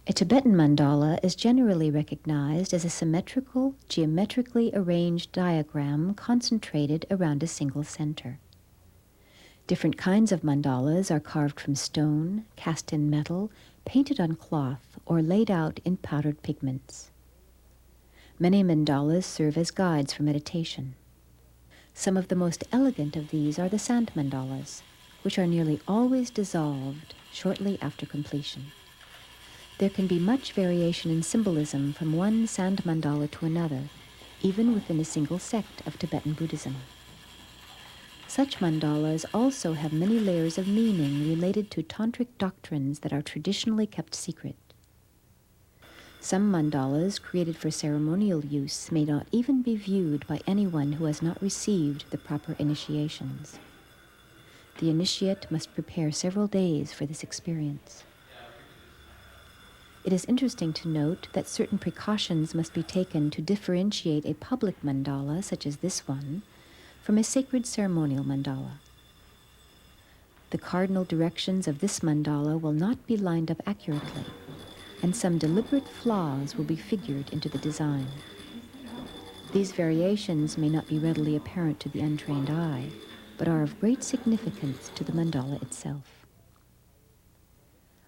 A Tibetan mandala is generally recognized as a symmetrical, geometrically arranged diagram concentrated around a single center. Different kinds of mandalas are carved from stone, cast in metal, painted on cloth, or laid out in powdered pigments. Many mandalas serve as guides for meditation. Some of the most elegant of these are the sand mandalas, which are nearly always dissolved shortly after completion. There can be much variation in symbolism from one sand mandala to another, even within a single sect of Tibetan Buddhism. Such mandalas also have many layers of meaning related to tantric doctrines that are traditionally kept secret. Some mandalas created for ceremonial use may not even be viewed by anyone who has not received the proper initiations. The initiate must prepare several days for this experience. It is interesting to note that certain precautions must be taken to differentiate a public mandala, such as this one, from a sacred ceremonial mandala. The cardinal directions of this mandala will not be lined up accurately, and some deliberate flaws will be figured into the design. These variations may not be readily apparent to the untrained eye, but are of great significance to the mandala itself.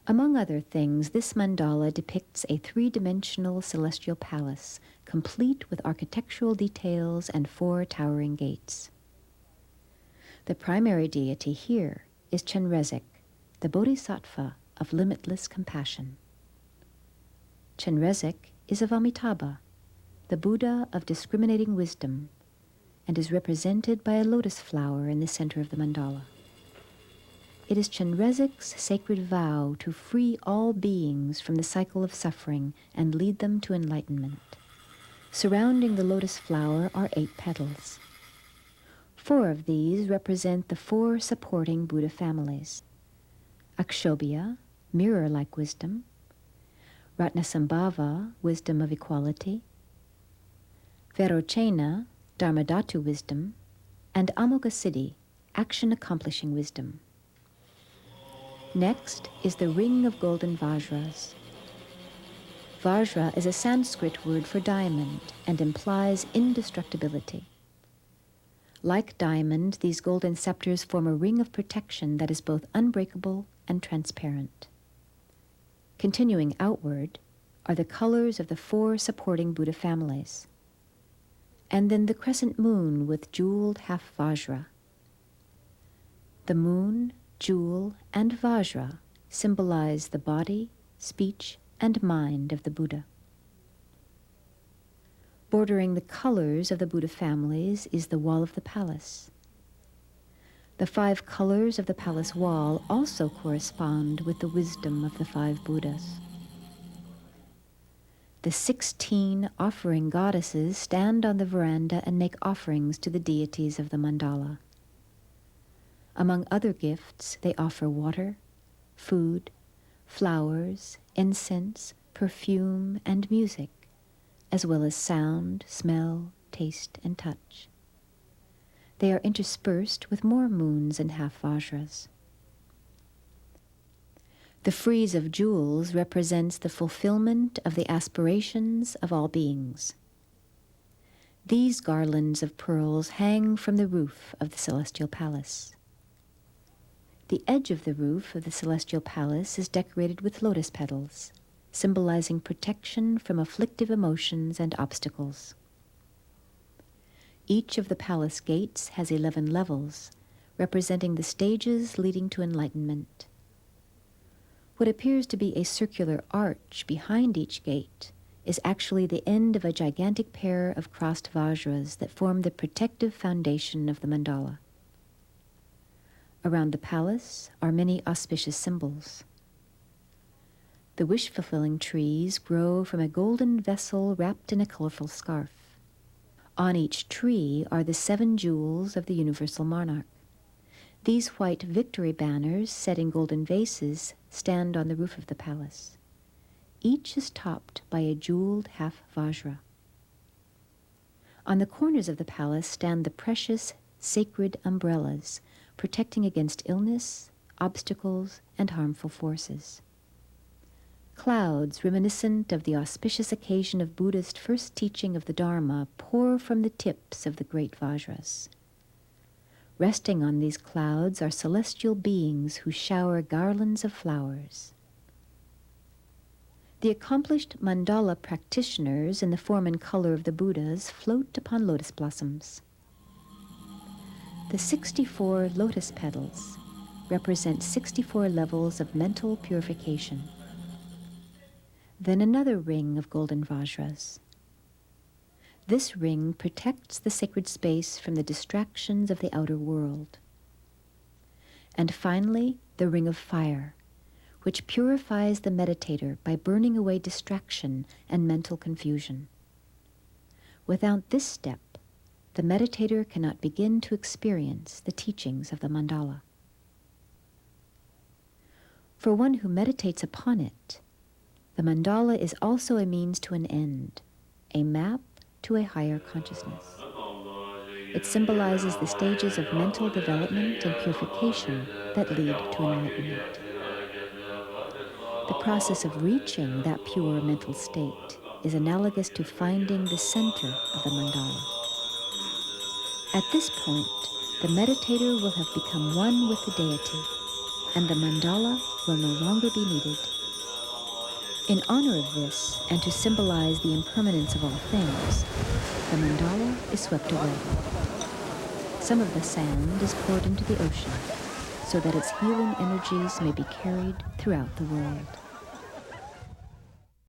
Among other things, this mandala depicts a three-dimensional celestial palace, complete with architectural details and 4 towering gates. The primary deity here is Chenrezig, the bodhisattva of limitless compassion. Chenrezig is of Amitabha, the Buddha of discriminating wisdom, and is represented by a lotus flower in the center of the mandala. It is Chenrezig's sacred vow to free all beings from the cycle of suffering and lead them to enlightenment. Surrounding the lotus flower are 8 petals. 4 of these represent the 4 supporting Buddha families: Akshobhya, mirror-like wisdom; Ratnasambhava, wisdom of equality; Vairocena, Dharmadhatu wisdom; and Amoghasiddhi, action-accomplishing wisdom. Next is the ring of golden vajras. Vajra is a Sanskrit word for diamond and implies indestructibility. Like diamond, these golden scepters form a ring of protection that is both unbreakable and transparent. Continuing outward are the colors of the 4 supporting Buddha families, and then the crescent moon with jeweled half vajra. The moon, jewel, and vajra symbolize the body, speech, and mind of the Buddha. Bordering the colors of the Buddha families is the wall of the palace. The 5 colors of the palace wall also correspond with the wisdom of the 5 Buddhas. The 16 offering goddesses stand on the veranda and make offerings to the deities of the mandala. Among other gifts, they offer water, food, flowers, incense, perfume, and music, as well as sound, smell, taste, and touch. They are interspersed with more moons and half vajras. The frieze of jewels represents the fulfillment of the aspirations of all beings. These garlands of pearls hang from the roof of the celestial palace. The edge of the roof of the celestial palace is decorated with lotus petals, symbolizing protection from afflictive emotions and obstacles. Each of the palace gates has 11 levels, representing the stages leading to enlightenment. What appears to be a circular arch behind each gate is actually the end of a gigantic pair of crossed vajras that form the protective foundation of the mandala. Around the palace are many auspicious symbols. The wish-fulfilling trees grow from a golden vessel wrapped in a colorful scarf. On each tree are the 7 jewels of the universal monarch. These white victory banners set in golden vases stand on the roof of the palace. Each is topped by a jeweled half vajra. On the corners of the palace stand the precious sacred umbrellas, protecting against illness, obstacles, and harmful forces. Clouds reminiscent of the auspicious occasion of Buddha's first teaching of the Dharma pour from the tips of the great Vajras. Resting on these clouds are celestial beings who shower garlands of flowers. The accomplished mandala practitioners in the form and color of the Buddhas float upon lotus blossoms. The 64 lotus petals represent 64 levels of mental purification. Then another ring of golden vajras. This ring protects the sacred space from the distractions of the outer world. And finally, the ring of fire, which purifies the meditator by burning away distraction and mental confusion. Without this step, the meditator cannot begin to experience the teachings of the mandala. For one who meditates upon it, the mandala is also a means to an end, a map to a higher consciousness. It symbolizes the stages of mental development and purification that lead to enlightenment. The process of reaching that pure mental state is analogous to finding the center of the mandala. At this point, the meditator will have become one with the deity, and the mandala will no longer be needed. In honor of this, and to symbolize the impermanence of all things, the mandala is swept away. Some of the sand is poured into the ocean, so that its healing energies may be carried throughout the world.